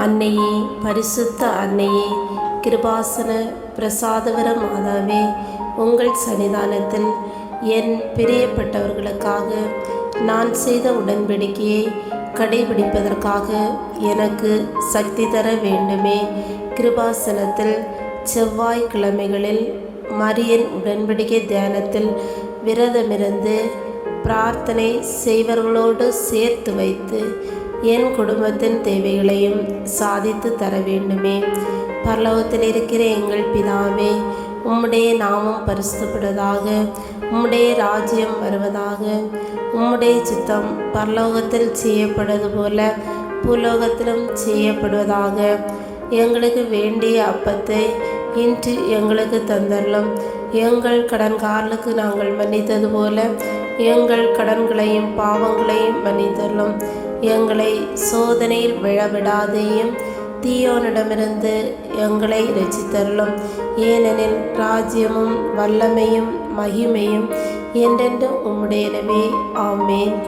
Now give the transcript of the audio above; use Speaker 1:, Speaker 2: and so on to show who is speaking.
Speaker 1: அன்னையே, பரிசுத்த அன்னையே, கிருபாசன பிரசாதவர மாதாவே, உங்கள் சன்னிதானத்தில் என் பிரியப்பட்டவர்களுக்காக நான் செய்த உடன்படிக்கையை கடைபிடிப்பதற்காக எனக்கு சக்தி தர வேண்டுமே. கிருபாசனத்தில் செவ்வாய்க்கிழமைகளில் மரியன் உடன்படிக்கை தியானத்தில் விரதமிருந்து பிரார்த்தனை செய்வர்களோடு சேர்த்து வைத்து என் குடும்பத்தின் தேவைகளையும் சாதித்து தர வேண்டுமே. பரலோகத்தில் இருக்கிற எங்கள் பிதாவே, உம்முடைய நாமம் பரிசுத்தப்படுவதாக, உம்முடைய ராஜ்யம் வருவதாக, உம்முடைய சித்தம் பரலோகத்தில் செய்யப்படுவது போல பூலோகத்திலும் செய்யப்படுவதாக. எங்களுக்கு வேண்டிய அப்பத்தை இன்று எங்களுக்கு தந்தரலும். எங்கள் கடன்காரர்களுக்கு நாங்கள் மன்னித்தது போல எங்கள் கடன்களையும் பாவங்களையும் மன்னித்தரலும். எங்களை சோதனையில் விழவிடாதேயும், தீயோனிடமிருந்து எங்களை இரட்சித்தருளும். ஏனெனில் ராஜ்யமும் வல்லமையும் மகிமையும் என்றென்றும் உம்முடையனவே. ஆமேன்.